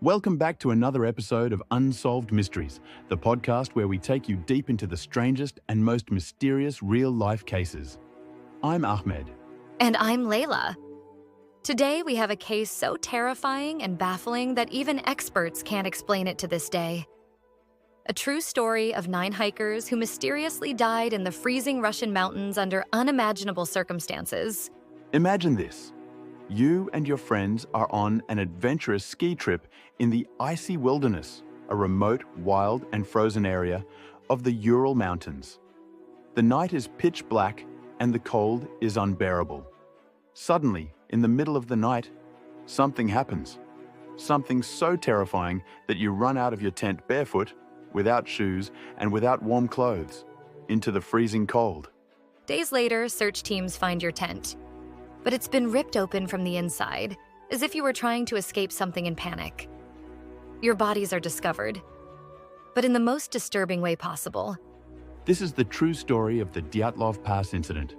Welcome back to another episode of Unsolved Mysteries, the podcast where we take you deep into the strangest and most mysterious real-life cases. I'm Ahmed. And I'm Layla. Today we have a case so terrifying and baffling that even experts can't explain it to this day. A true story of 9 hikers who mysteriously died in the freezing Russian mountains under unimaginable circumstances. Imagine this. You and your friends are on an adventurous ski trip in the icy wilderness, a remote, wild, and frozen area of the Ural Mountains. The night is pitch black and the cold is unbearable. Suddenly, in the middle of the night, something happens. Something so terrifying that you run out of your tent barefoot, without shoes, and without warm clothes, into the freezing cold. Days later, search teams find your tent. But it's been ripped open from the inside, as if you were trying to escape something in panic. Your bodies are discovered, but in the most disturbing way possible. This is the true story of the Dyatlov Pass incident,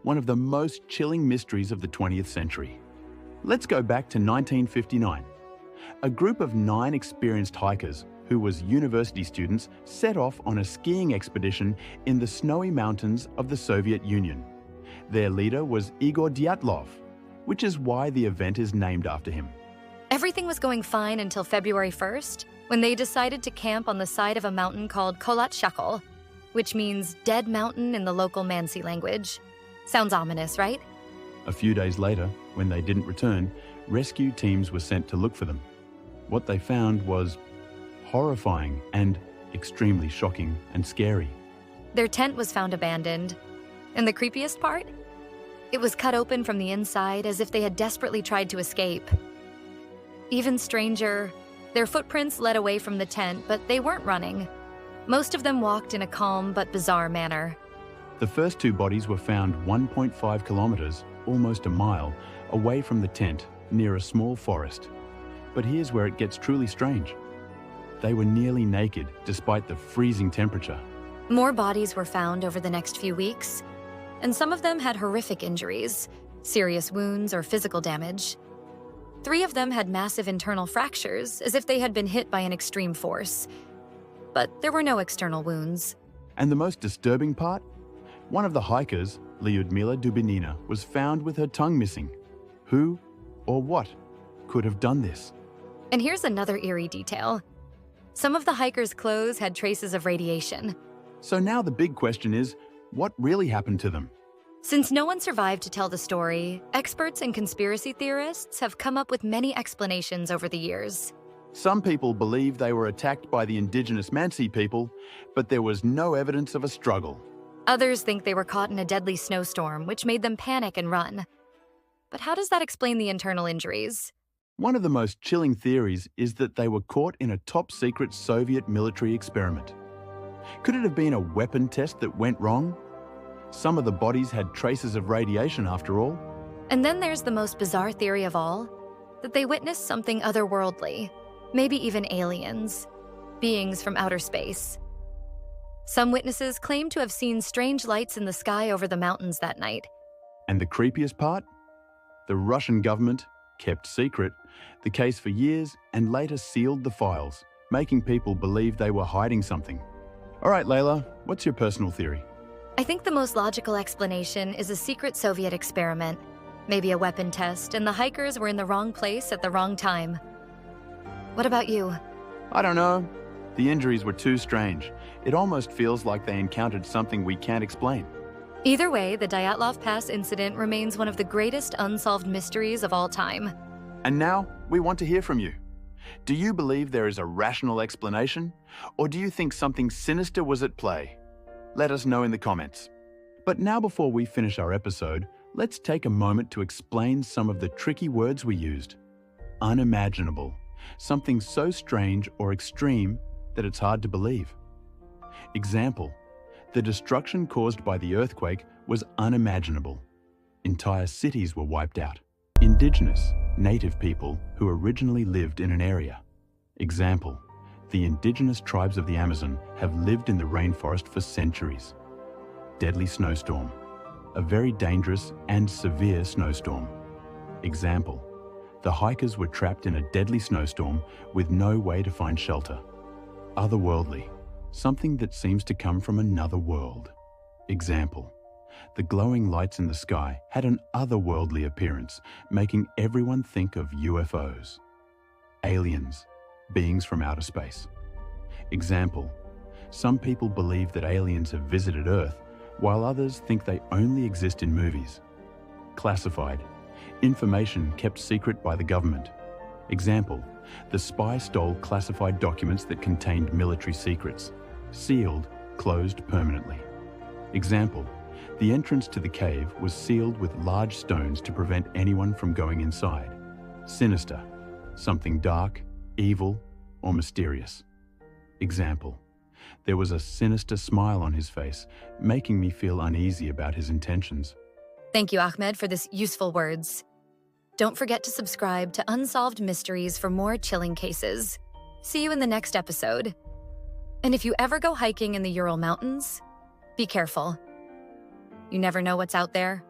one of the most chilling mysteries of the 20th century. Let's go back to 1959. A group of 9 experienced hikers, who was university students, set off on a skiing expedition in the snowy mountains of the Soviet Union. Their leader was Igor Dyatlov, which is why the event is named after him. Everything was going fine until February 1st, when they decided to camp on the side of a mountain called Kholat Shakol, which means dead mountain in the local Mansi language. Sounds ominous, right? A few days later, when they didn't return, rescue teams were sent to look for them. What they found was horrifying and extremely shocking and scary. Their tent was found abandoned. And the creepiest part? It was cut open from the inside as if they had desperately tried to escape. Even stranger, their footprints led away from the tent, but they weren't running. Most of them walked in a calm but bizarre manner. The first 2 bodies were found 1.5 kilometers, almost a mile, away from the tent, near a small forest. But here's where it gets truly strange. They were nearly naked, despite the freezing temperature. More bodies were found over the next few weeks, and some of them had horrific injuries, serious wounds or physical damage. 3 of them had massive internal fractures, as if they had been hit by an extreme force. But there were no external wounds. And the most disturbing part? One of the hikers, Lyudmila Dubinina, was found with her tongue missing. Who or what could have done this? And here's another eerie detail. Some of the hikers' clothes had traces of radiation. So now the big question is, what really happened to them? Since no one survived to tell the story, experts and conspiracy theorists have come up with many explanations over the years. Some people believe they were attacked by the indigenous Mansi people, but there was no evidence of a struggle. Others think they were caught in a deadly snowstorm, which made them panic and run. But how does that explain the internal injuries? One of the most chilling theories is that they were caught in a top-secret Soviet military experiment. Could it have been a weapon test that went wrong? Some of the bodies had traces of radiation after all. And then there's the most bizarre theory of all, that they witnessed something otherworldly, maybe even aliens, beings from outer space. Some witnesses claim to have seen strange lights in the sky over the mountains that night. And the creepiest part? The Russian government kept secret the case for years and later sealed the files, making people believe they were hiding something. All right, Layla, what's your personal theory? I think the most logical explanation is a secret Soviet experiment, maybe a weapon test, and the hikers were in the wrong place at the wrong time. What about you? I don't know. The injuries were too strange. It almost feels like they encountered something we can't explain. Either way, the Dyatlov Pass incident remains one of the greatest unsolved mysteries of all time. And now, we want to hear from you. Do you believe there is a rational explanation? Or do you think something sinister was at play? Let us know in the comments. But now before we finish our episode, let's take a moment to explain some of the tricky words we used. Unimaginable. Something so strange or extreme that it's hard to believe. Example: the destruction caused by the earthquake was unimaginable. Entire cities were wiped out. Indigenous, native people who originally lived in an area. Example: the indigenous tribes of the Amazon have lived in the rainforest for centuries. Deadly snowstorm. A very dangerous and severe snowstorm. Example: The hikers were trapped in a deadly snowstorm with no way to find shelter. Otherworldly, something that seems to come from another world. Example, the glowing lights in the sky had an otherworldly appearance, making everyone think of UFOs. Aliens, beings from outer space. Example, some people believe that aliens have visited Earth, while others think they only exist in movies. Classified, information kept secret by the government. Example, the spy stole classified documents that contained military secrets. Sealed, closed permanently. Example, the entrance to the cave was sealed with large stones to prevent anyone from going inside. Sinister, something dark, evil, or mysterious. Example, there was a sinister smile on his face, making me feel uneasy about his intentions. Thank you, Ahmed, for this useful words. Don't forget to subscribe to Unsolved Mysteries for more chilling cases. See you in the next episode. And if you ever go hiking in the Ural Mountains, be careful. You never know what's out there.